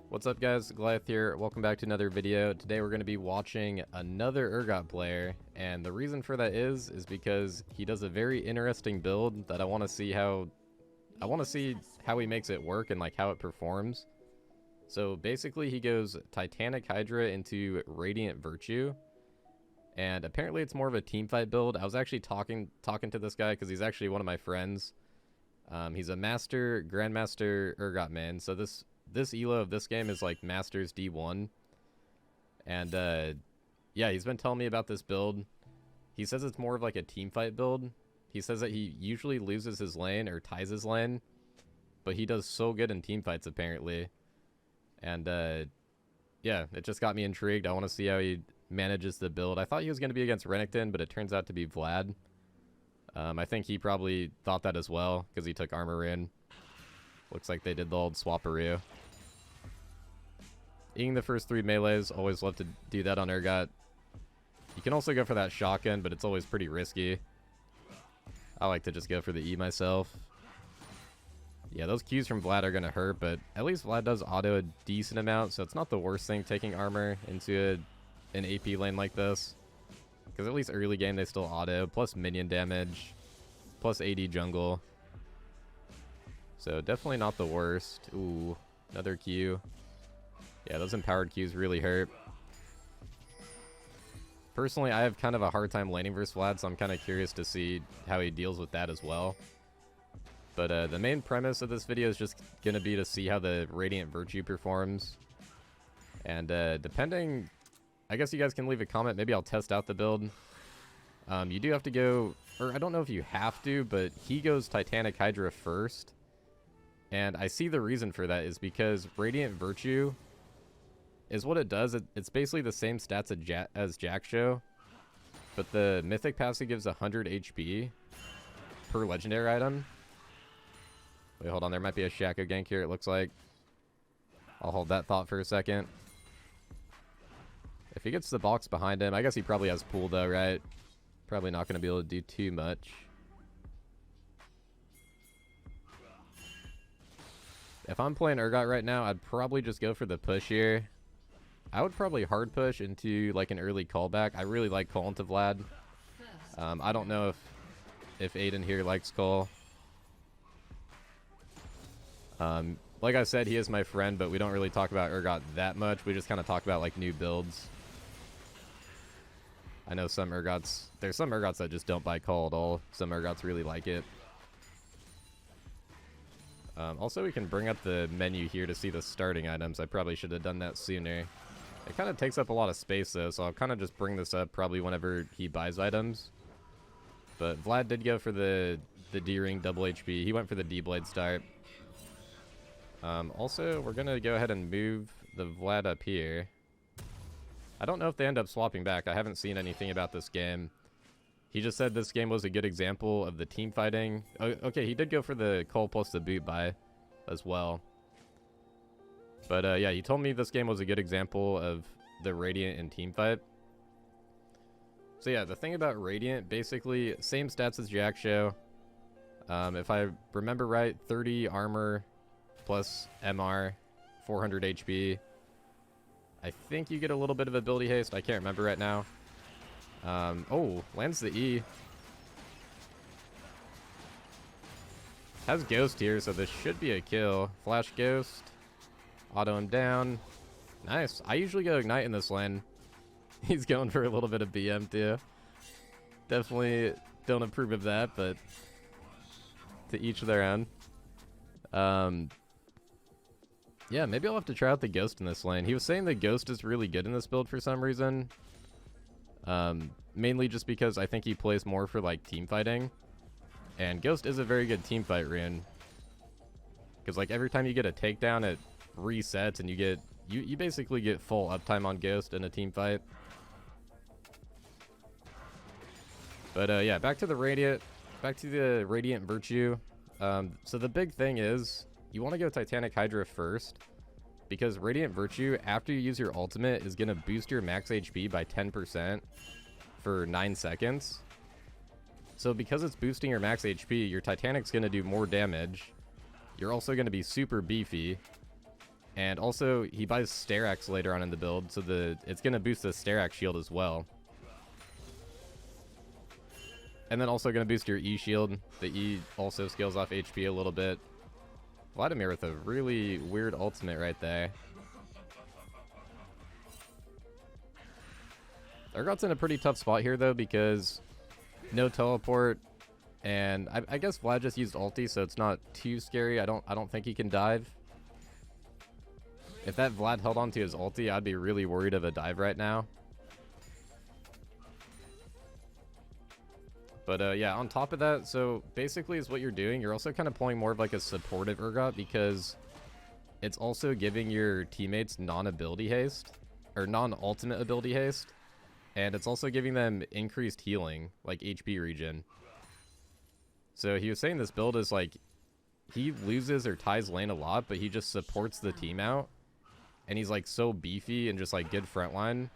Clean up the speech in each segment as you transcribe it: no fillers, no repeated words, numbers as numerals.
What's up guys, Goliath here, welcome back to another video. Today we're going to be watching another Urgot player, and the reason for that is because he does a very interesting build that I want to see how he makes it work and like how it performs. So basically he goes Titanic Hydra into Radiant Virtue, and apparently it's more of a teamfight build. I was actually talking to this guy because he's actually one of my friends. He's a Grandmaster Urgot main, so this elo of this game is like Masters D1. And yeah, he's been telling me about this build. He says it's more of like a team fight build. He says that he usually loses his lane or ties his lane, but he does so good in team fights apparently. And yeah, it just got me intrigued. I want to see how he manages the build. I thought he was going to be against Renekton, but it turns out to be Vlad. I think he probably thought that as well because he took armor in. Looks like they did the old swapperoo. Eating the first 3 melees, always love to do that on Urgot. You can also go for that shotgun, but it's always pretty risky. I like to just go for the E myself. Yeah, those Qs from Vlad are going to hurt, but at least Vlad does auto a decent amount, so it's not the worst thing taking armor into an AP lane like this. Because at least early game they still auto, plus minion damage, plus AD jungle. So definitely not the worst. Ooh, another Q. Yeah, those empowered Qs really hurt. Personally, I have kind of a hard time laning versus Vlad, so I'm kind of curious to see how he deals with that as well. But the main premise of this video is just going to be to see how the Radiant Virtue performs. And depending, I guess you guys can leave a comment. Maybe I'll test out the build. You do have to go, or I don't know if you have to, but he goes Titanic Hydra first. And I see the reason for that is because Radiant Virtue is what it does. It's basically the same stats as Jack Show, but the Mythic passive gives 100 HP per legendary item. Wait, hold on. There might be a Shaco gank here, it looks like. I'll hold that thought for a second. If he gets the box behind him, I guess he probably has pool though, right? Probably not going to be able to do too much. If I'm playing Urgot right now, I'd probably just go for the push here. I would probably hard push into like an early callback. I really like calling to Vlad. I don't know if Aiden here likes call. Like I said, he is my friend, but we don't really talk about Urgot that much. We just kind of talk about like new builds. I know some Urgots, there's some Urgots that just don't buy call at all. Some Urgots really like it. Also, we can bring up the menu here to see the starting items. I probably should have done that sooner. It kind of takes up a lot of space though, so I'll kind of just bring this up probably whenever he buys items. But Vlad did go for the D-Ring double HP. He went for the D-Blade start. Also, we're going to go ahead and move the Vlad up here. I don't know if they end up swapping back. I haven't seen anything about this game. He just said this game was a good example of the team fighting. Oh, okay, he did go for the call plus the boot buy as well. But yeah, he told me this game was a good example of the Radiant and team fight. So yeah, the thing about Radiant, basically same stats as Jack Show. If I remember right, 30 armor plus MR, 400 HP. I think you get a little bit of ability haste. I can't remember right now. Oh, lands the E. Has Ghost here, so this should be a kill. Flash Ghost. Auto him down. Nice. I usually go Ignite in this lane. He's going for a little bit of BM too. Definitely don't approve of that, but to each their own. Yeah, maybe I'll have to try out the Ghost in this lane. He was saying the Ghost is really good in this build for some reason. Mainly just because I think he plays more for like team fighting, and Ghost is a very good team fight rune. Because like every time you get a takedown, it resets, and you basically get full uptime on Ghost in a team fight. But yeah, back to the Radiant Virtue. So the big thing is you want to go Titanic Hydra first, because Radiant Virtue, after you use your ultimate, is going to boost your max HP by 10% for 9 seconds. So because it's boosting your max HP, your Titanic's going to do more damage. You're also going to be super beefy. And also, he buys Sterax later on in the build, so it's going to boost the Sterax shield as well. And then also going to boost your E shield. The E also scales off HP a little bit. Vladimir with a really weird ultimate right there. Urgot's in a pretty tough spot here, though, because no teleport. And I guess Vlad just used ulti, so it's not too scary. I don't think he can dive. If that Vlad held onto his ulti, I'd be really worried of a dive right now. But yeah, on top of that, so basically is what you're doing. You're also kind of pulling more of like a supportive Urgot because it's also giving your teammates non-ability haste, or non-ultimate ability haste. And it's also giving them increased healing, like HP regen. So he was saying this build is like, he loses or ties lane a lot, but he just supports the team out. And he's like so beefy and just like good frontline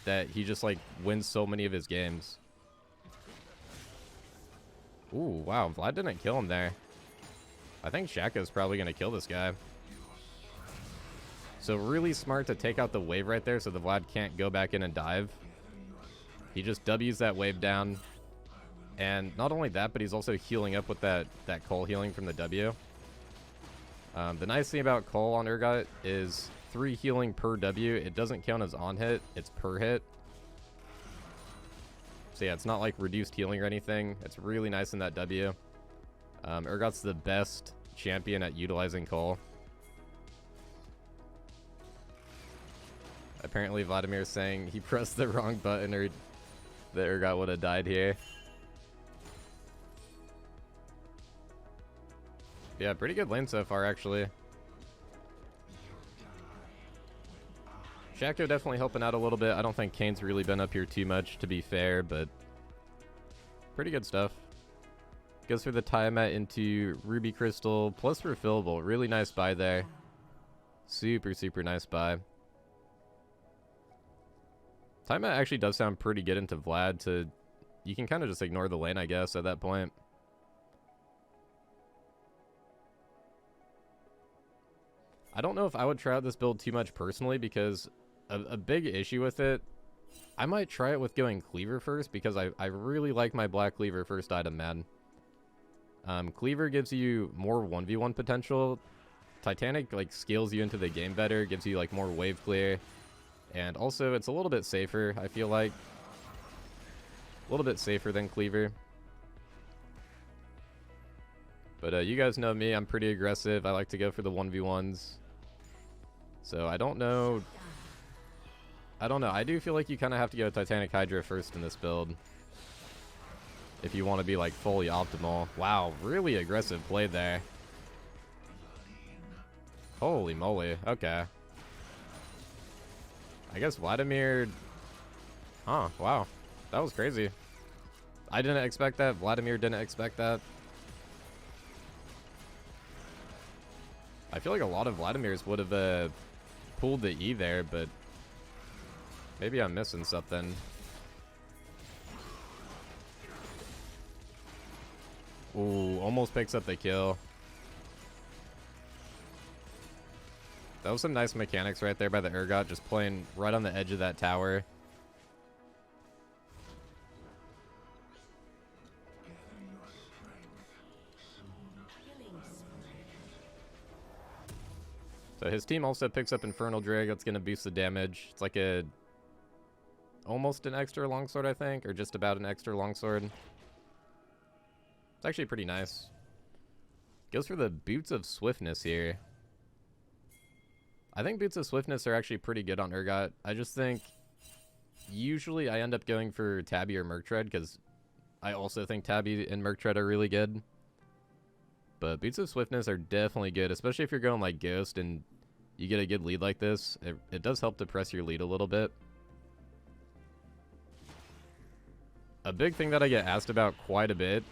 that he just like wins so many of his games. Ooh, wow, Vlad didn't kill him there. I think Shaco's probably going to kill this guy. So really smart to take out the wave right there so the Vlad can't go back in and dive. He just W's that wave down. And not only that, but he's also healing up with that Cole healing from the W. The nice thing about Cole on Urgot is 3 healing per W. It doesn't count as on hit, it's per hit. So yeah, it's not like reduced healing or anything. It's really nice in that W. Urgot's the best champion at utilizing Cole. Apparently Vladimir's saying he pressed the wrong button or that Urgot would have died here. Yeah, pretty good lane so far, actually. Shaco definitely helping out a little bit. I don't think Kane's really been up here too much, to be fair, but pretty good stuff. Goes for the Tiamat into Ruby Crystal, plus refillable. Really nice buy there. Super, super nice buy. Tiamat actually does sound pretty good into Vlad to... You can kind of just ignore the lane, I guess, at that point. I don't know if I would try out this build too much personally because a big issue with it, I might try it with going Cleaver first because I really like my Black Cleaver first item, man. Cleaver gives you more 1v1 potential. Titanic like scales you into the game better, gives you like more wave clear. And also it's a little bit safer, I feel like. A little bit safer than Cleaver. But you guys know me, I'm pretty aggressive. I like to go for the 1v1s. So I don't know. I do feel like you kind of have to go Titanic Hydra first in this build. If you want to be like fully optimal. Wow, really aggressive play there. Holy moly, okay. I guess Vladimir... Huh, wow. That was crazy. I didn't expect that. Vladimir didn't expect that. I feel like a lot of Vladimirs would have pulled the E there, but maybe I'm missing something. Ooh, almost picks up the kill. That was some nice mechanics right there by the Urgot, just playing right on the edge of that tower. So his team also picks up Infernal Drag. That's going to boost the damage. It's like almost an extra longsword, I think, or just about an extra longsword. It's actually pretty nice. Goes for the Boots of Swiftness here. I think Boots of Swiftness are actually pretty good on Urgot. I just think usually I end up going for Tabby or Merc because I also think Tabby and Merc are really good. But Boots of Swiftness are definitely good, especially if you're going like Ghost and you get a good lead like this. It does help to press your lead a little bit. A big thing that I get asked about quite a bit.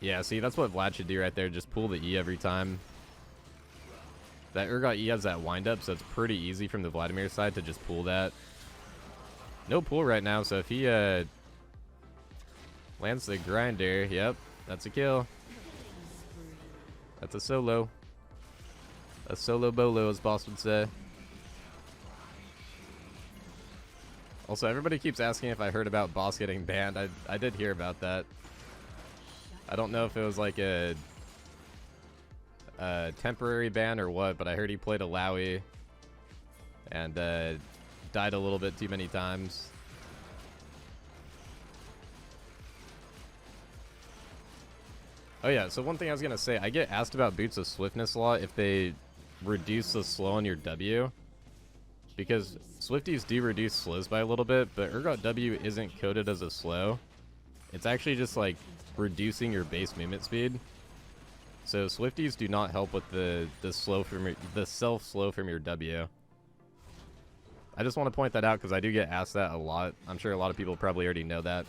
Yeah, see, that's what Vlad should do right there. Just pull the E every time. That Urgot E has that wind up, so it's pretty easy from the Vladimir side to just pull that. No pull right now, so if he lands the grinder, yep, that's a kill. That's a solo. A solo bolo, as Boss would say. Also, everybody keeps asking if I heard about Boss getting banned. I did hear about that. I don't know if it was like a temporary ban or what, but I heard he played a Lowy and died a little bit too many times. Oh yeah, so one thing I was gonna say, I get asked about Boots of Swiftness a lot if they reduce the slow on your W, because Swifties do reduce slows by a little bit, but Urgot W isn't coded as a slow. It's actually just like reducing your base movement speed. So Swifties do not help with the slow from the self slow from your W. I just want to point that out because I do get asked that a lot. I'm sure a lot of people probably already know that.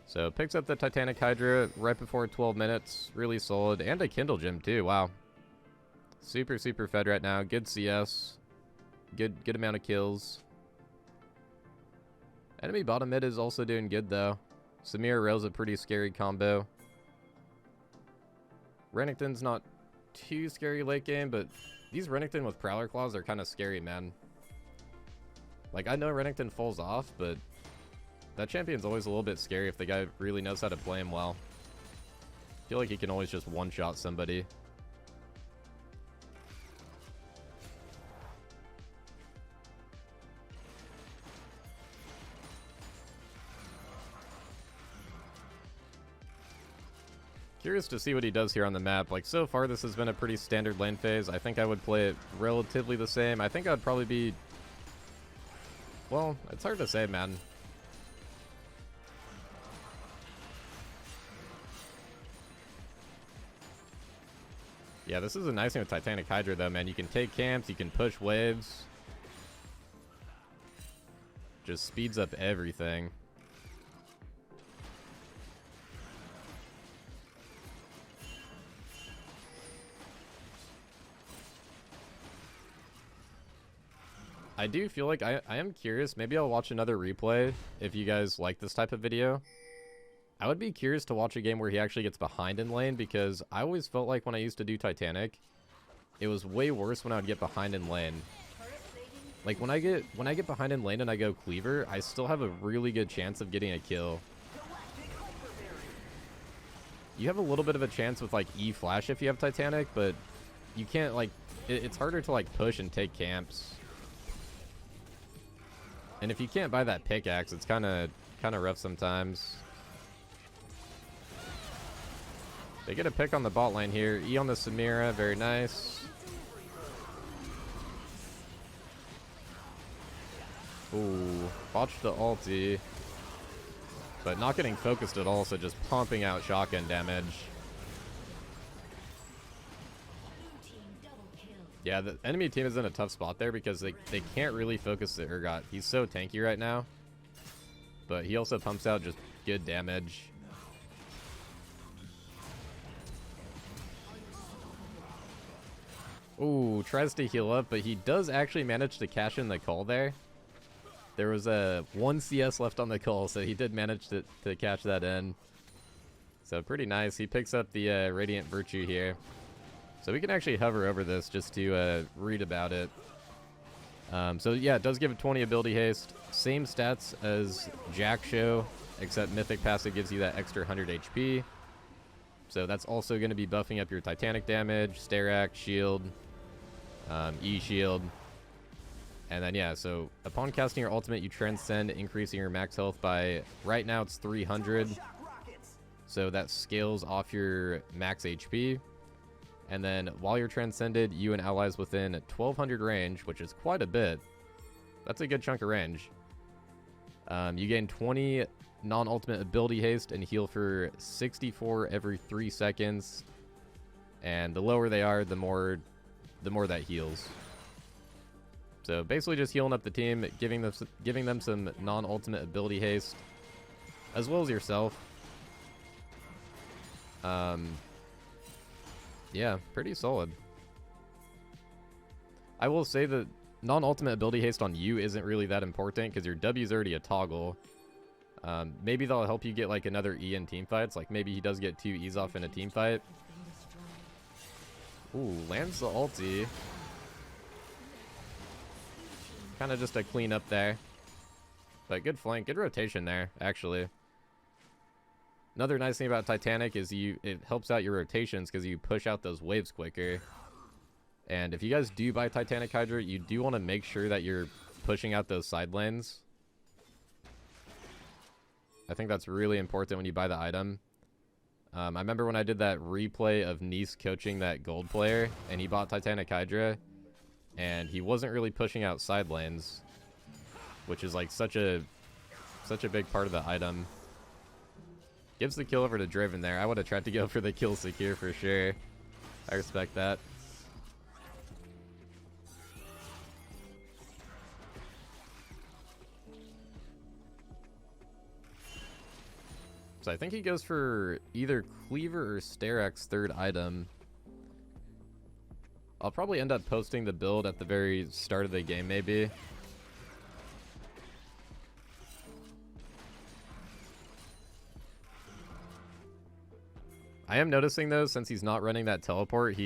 So picks up the Titanic Hydra right before 12 minutes. Really solid. And a Kindle Gem too. Wow. Super fed right now. Good CS. Good amount of kills. Enemy bottom mid is also doing good though. Samir Rail's a pretty scary combo. Renekton's not too scary late game, but these Renekton with Prowler Claws are kind of scary, man. Like, I know Renekton falls off, but that champion's always a little bit scary if the guy really knows how to play him well. I feel like he can always just one-shot somebody. Curious to see what he does here on the map. Like, so far this has been a pretty standard lane phase. I think I would play it relatively the same. I think I'd probably be... Well, it's hard to say, man. Yeah, this is a nice thing with Titanic Hydra, though, man. You can take camps, you can push waves. Just speeds up everything. I do feel like I am curious. Maybe I'll watch another replay if you guys like this type of video. I would be curious to watch a game where he actually gets behind in lane, because I always felt like when I used to do Titanic, it was way worse when I would get behind in lane. Like when I get behind in lane and I go cleaver, I still have a really good chance of getting a kill. You have a little bit of a chance with like E flash if you have Titanic, but you can't like it's harder to like push and take camps. And if you can't buy that pickaxe, it's kind of rough sometimes. They get a pick on the bot lane here. E on the Samira, very nice. Ooh, botched the ulti. But not getting focused at all, so just pumping out shotgun damage. Yeah, the enemy team is in a tough spot there because they can't really focus the Urgot. He's so tanky right now. But he also pumps out just good damage. Ooh, tries to heal up, but he does actually manage to cash in the call there. There was a 1 CS left on the call, so he did manage to cash that in. So pretty nice. He picks up the Radiant Virtue here. So we can actually hover over this just to read about it. So yeah, it does give a 20 ability haste. Same stats as Jack Show, except Mythic passive gives you that extra 100 HP. So that's also going to be buffing up your Titanic damage, Sterac, shield, E-shield. And then yeah, so upon casting your ultimate, you transcend, increasing your max health by, right now it's 300. So that scales off your max HP. And then while you're transcended, you and allies within 1200 range, which is quite a bit. That's a good chunk of range. You gain 20 non-ultimate ability haste and heal for 64 every 3 seconds. And the lower they are, the more that heals. So basically just healing up the team, giving them some non-ultimate ability haste, as well as yourself. Yeah, pretty solid. I will say that non-ultimate ability haste on you isn't really that important because your W's already a toggle. Maybe they'll help you get like another E in team fights. Like maybe he does get 2 E's off in a team fight. Ooh, lands the ulti. Kind of just a clean up there. But good flank, good rotation there, actually. Another nice thing about Titanic is it helps out your rotations because you push out those waves quicker. And if you guys do buy Titanic Hydra, you do want to make sure that you're pushing out those side lanes. I think that's really important when you buy the item. I remember when I did that replay of Nice coaching that gold player, and he bought Titanic Hydra, and he wasn't really pushing out side lanes, which is like such a big part of the item. Gives the kill over to Driven there. I would have tried to go for the kill secure for sure. I respect that. So I think he goes for either Cleaver or Sterak's third item. I'll probably end up posting the build at the very start of the game, maybe. I am noticing, though, since he's not running that teleport,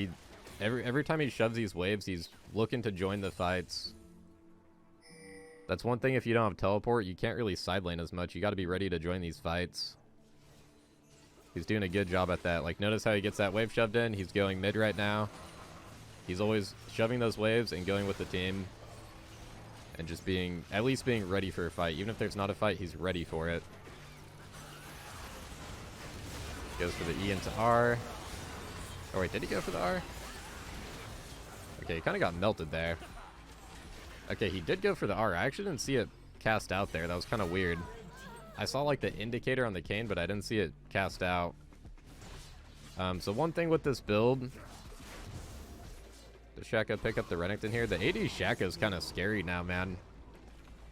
every time he shoves these waves, he's looking to join the fights. That's one thing, if you don't have teleport, you can't really side lane as much. You got to be ready to join these fights. He's doing a good job at that. Like, notice how he gets that wave shoved in. He's going mid right now. He's always shoving those waves and going with the team. And just at least being ready for a fight. Even if there's not a fight, he's ready for it. Goes for the E into R. Oh, wait, did he go for the R? Okay, he kind of got melted there. Okay, he did go for the R. I actually didn't see it cast out there. That was kind of weird. I saw like the indicator on the cane, but I didn't see it cast out. So one thing with this build, does Shaka pick up the Renekton here? The AD Shaka is kind of scary now, man.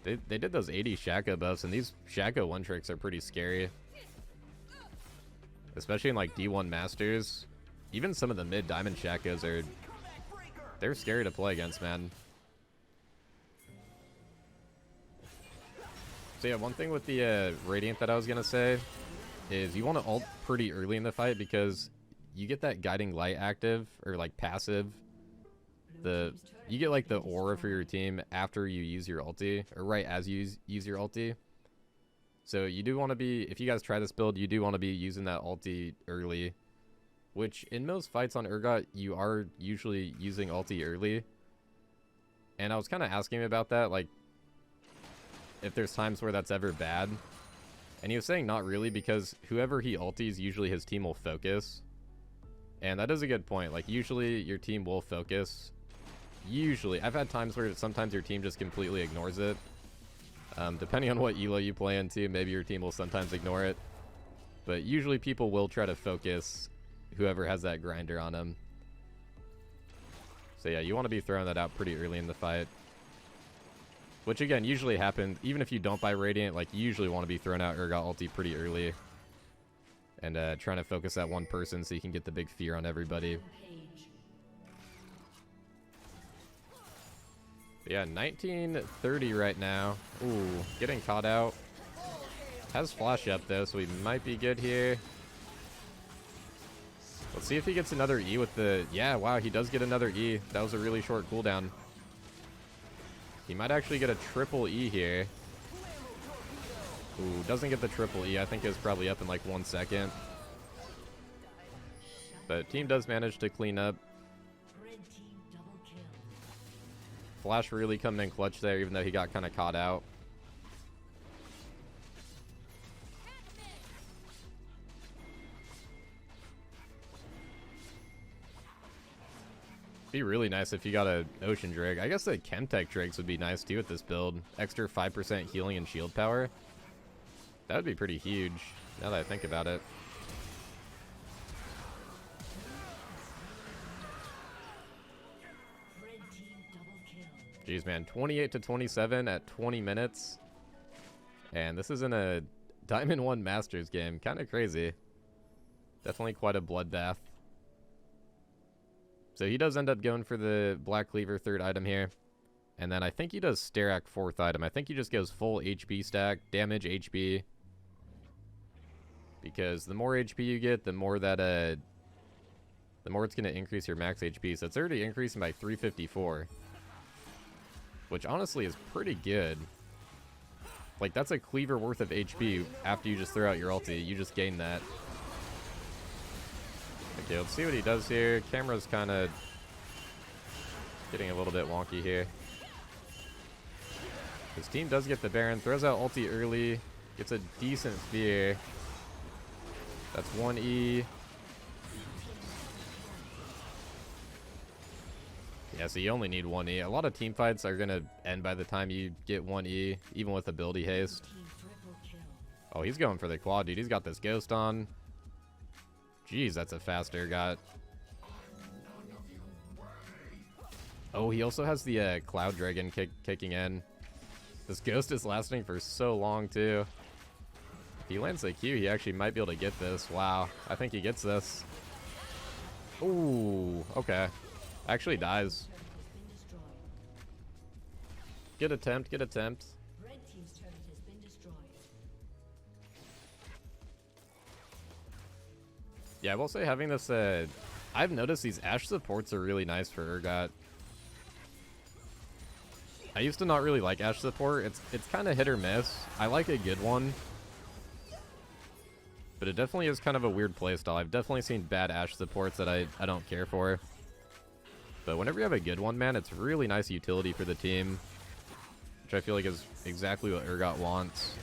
They did those AD Shaka buffs, and these Shaka one tricks are pretty scary, especially in like D1 Masters. Even some of the mid diamond Shakas they're scary to play against, man. So yeah, one thing with the Radiant that I was going to say is you want to ult pretty early in the fight because you get that Guiding Light active, or like passive. You get like the aura for your team after you use your ulti, or right as you use your ulti. So you do want to be, if you guys try this build, you do want to be using that ulti early. Which in most fights on Urgot, you are usually using ulti early. And I was kind of asking him about that, like, if there's times where that's ever bad. And he was saying not really, because whoever he ultis, usually his team will focus. And that is a good point. Like, usually your team will focus. Usually. I've had times where sometimes your team just completely ignores it. Depending on what elo you play into, maybe your team will sometimes ignore it. But usually people will try to focus whoever has that grinder on them. So yeah, you want to be throwing that out pretty early in the fight. Which again, usually happens, even if you don't buy Radiant, like you usually want to be throwing out Urgot ulti pretty early. And trying to focus that one person so you can get the big fear on everybody. But yeah, 1930 right now. Ooh, getting caught out. Has flash up though, so we might be good here. Let's see if he gets another E with the... Yeah, wow, he does get another E. That was a really short cooldown. He might actually get a triple E here. Ooh, doesn't get the triple E. I think it was probably up in like 1 second. But team does manage to clean up. Flash really coming in clutch there, even though he got kind of caught out. Be really nice if you got a Ocean Drake. I guess the Chemtech Drakes would be nice too with this build. Extra 5% healing and shield power. That would be pretty huge, now that I think about it. Jeez, man, 28 to 27 at 20 minutes. And this is in a Diamond 1 Masters game. Kind of crazy. Definitely quite a bloodbath. So he does end up going for the Black Cleaver third item here. And then I think he does Sterak fourth item. I think he just goes full HP stack, damage, HP, because the more HP you get, the more that the more it's going to increase your max HP. So it's already increasing by 354, which honestly is pretty good. Like, that's a cleaver worth of HP after you just throw out your ulti. You just gain that. Okay, let's see what he does here. Camera's kind of getting a little bit wonky here. His team does get the Baron. Throws out ulti early. Gets a decent spear. That's 1E. Yeah, so you only need 1E. A lot of team fights are going to end by the time you get 1E, even with ability haste. Oh, he's going for the quad, dude. He's got this ghost on. Jeez, that's a fast Urgot. Oh, he also has the Cloud Dragon kicking in. This ghost is lasting for so long, too. If he lands the Q, he actually might be able to get this. Wow, I think he gets this. Ooh, okay. Actually dies. Good attempt, good attempt. Yeah, I will say having this, I've noticed these Ashe supports are really nice for Urgot. I used to not really like Ashe support. It's kind of hit or miss. I like a good one, but it definitely is kind of a weird playstyle. I've definitely seen bad Ashe supports that I don't care for. But whenever you have a good one, man, it's really nice utility for the team, which I feel like is exactly what Urgot wants.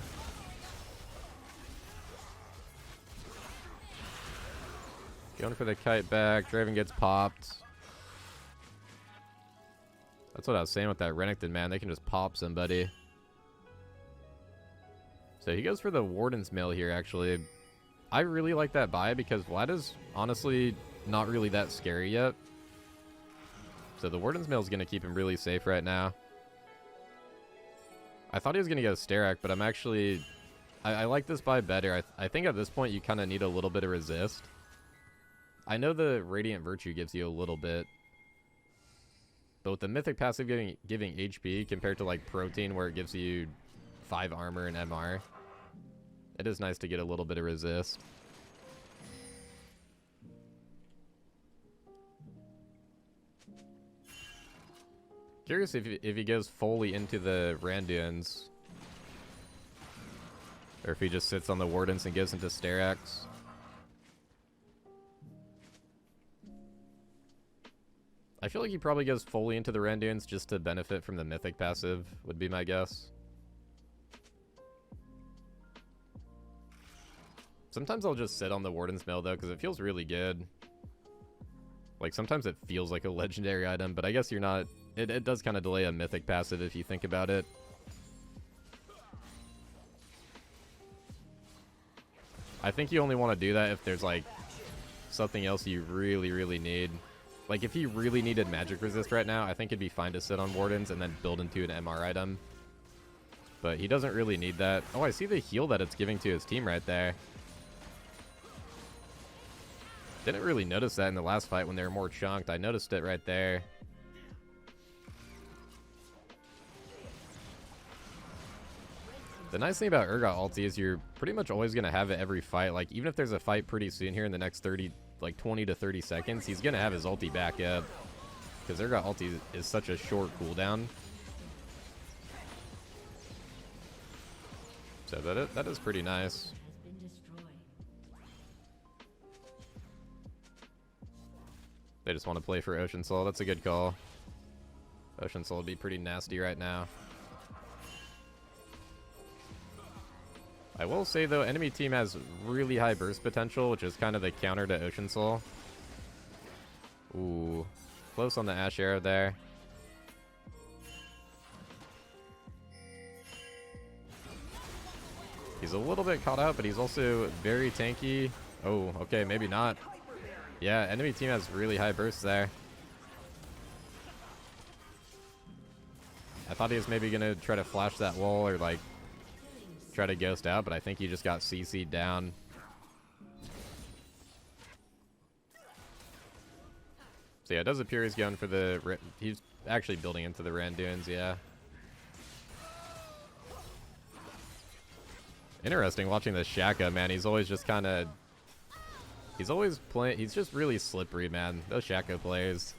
Going for the kite back. Draven gets popped. That's what I was saying with that Renekton, man. They can just pop somebody. So he goes for the Warden's Mail here, actually. I really like that buy because Vlad is honestly not really that scary yet. So the Warden's Mail is going to keep him really safe right now. I thought he was going to go Sterak, but I'm actually... I like this buy better. I think at this point you kind of need a little bit of resist. I know the Radiant Virtue gives you a little bit. But with the Mythic passive giving HP compared to like Protein where it gives you 5 armor and MR, it is nice to get a little bit of resist. Curious if he goes fully into the Randuins, or if he just sits on the Wardens and goes into Steraks. I feel like he probably goes fully into the Randuins just to benefit from the Mythic passive, would be my guess. Sometimes I'll just sit on the Warden's Mail though, because it feels really good. Like, sometimes it feels like a legendary item, but I guess you're not... It does kind of delay a Mythic passive if you think about it. I think you only want to do that if there's, like, something else you really, really need. Like, if he really needed magic resist right now, I think it'd be fine to sit on Wardens and then build into an MR item. But he doesn't really need that. Oh, I see the heal that it's giving to his team right there. Didn't really notice that in the last fight when they were more chunked. I noticed it right there. The nice thing about Urgot ulti is you're pretty much always going to have it every fight. Like, even if there's a fight pretty soon here in the next 20 to 30 seconds, he's going to have his ulti back up. Because Urgot ulti is such a short cooldown. So that is pretty nice. They just want to play for Ocean Soul. That's a good call. Ocean Soul would be pretty nasty right now. I will say, though, enemy team has really high burst potential, which is kind of the counter to Ocean Soul. Ooh. Close on the Ashe arrow there. He's a little bit caught out, but he's also very tanky. Oh, okay, maybe not. Yeah, enemy team has really high bursts there. I thought he was maybe going to try to flash that wall or, like, try to ghost out, but I think he just got CC'd down. So yeah, it does appear he's going for the... He's actually building into the Randuins, yeah. Interesting watching this Shaka, man. He's always just kind of... He's always playing... He's just really slippery, man. Those Shaka players.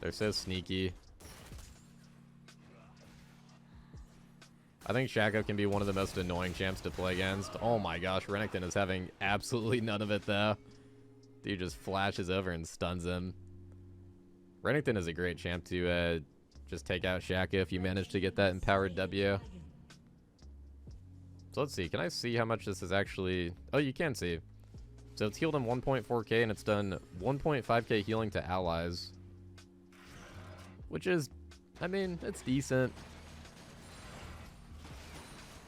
They're so sneaky. I think Shaka can be one of the most annoying champs to play against. Oh my gosh, Renekton is having absolutely none of it, though. Dude just flashes over and stuns him. Renekton is a great champ to just take out Shaka if you manage to get that empowered W. So let's see. Can I see how much this is actually... Oh, you can see. So it's healed him 1.4k and it's done 1.5k healing to allies. Which is... I mean, it's decent.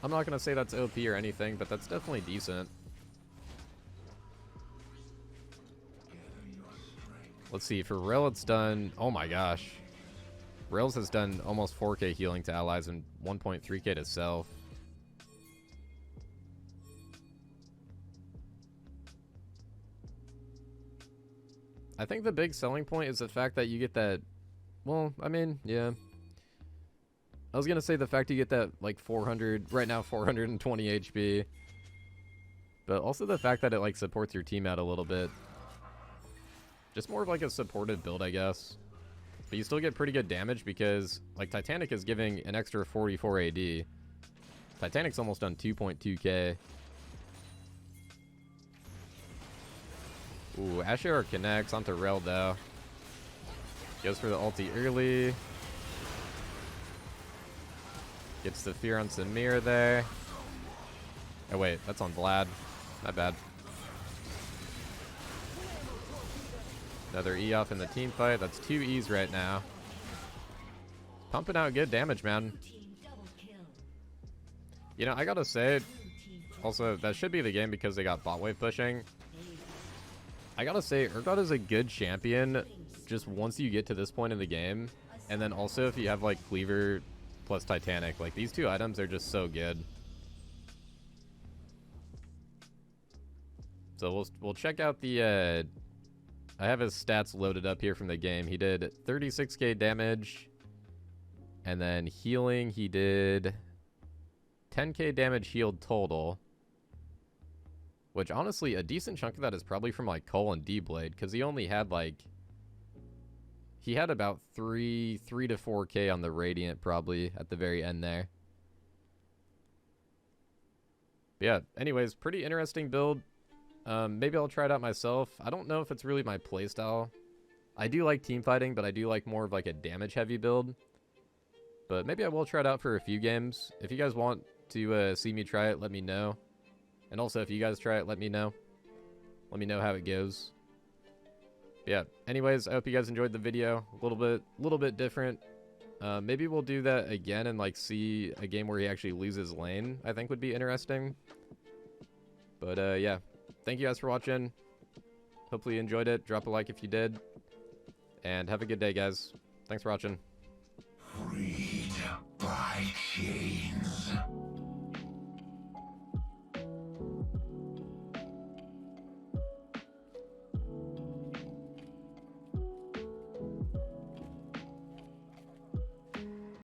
I'm not going to say that's OP or anything, but that's definitely decent. Let's see. For Rel, it's done... Oh my gosh. Rel's has done almost 4k healing to allies and 1.3k to self. I think the big selling point is the fact that you get that... Well, I mean, yeah. I was going to say the fact you get that, like, 400... Right now, 420 HP. But also the fact that it, like, supports your team out a little bit. Just more of, like, a supported build, I guess. But you still get pretty good damage because, like, Titanic is giving an extra 44 AD. Titanic's almost done 2.2k. Ooh, Asher connects onto Rel, though. Goes for the ulti early. Gets the fear on Samir there. Oh, wait. That's on Vlad. My bad. Another E off in the team fight. That's 2 E's right now. Pumping out good damage, man. You know, I gotta say, also, that should be the game because they got bot wave pushing. I gotta say, Urgot is a good champion just once you get to this point in the game. And then also if you have, like, Cleaver plus Titanic. Like, these two items are just so good. So we'll check out the... I have his stats loaded up here from the game. He did 36k damage. And then healing, he did 10k damage healed total. Which, honestly, a decent chunk of that is probably from, like, Cole and D-Blade. Because he only had, like... He had about 3 to 4k on the Radiant, probably, at the very end there. But yeah, anyways, pretty interesting build. Maybe I'll try it out myself. I don't know if it's really my playstyle. I do like team fighting, but I do like more of, like, a damage-heavy build. But maybe I will try it out for a few games. If you guys want to see me try it, let me know. And also, if you guys try it, let me know. Let me know how it goes. But yeah, anyways, I hope you guys enjoyed the video. A little bit different. Maybe we'll do that again and, like, see a game where he actually loses lane. I think would be interesting. But yeah, thank you guys for watching. Hopefully you enjoyed it. Drop a like if you did. And have a good day, guys. Thanks for watching. Freed by chains.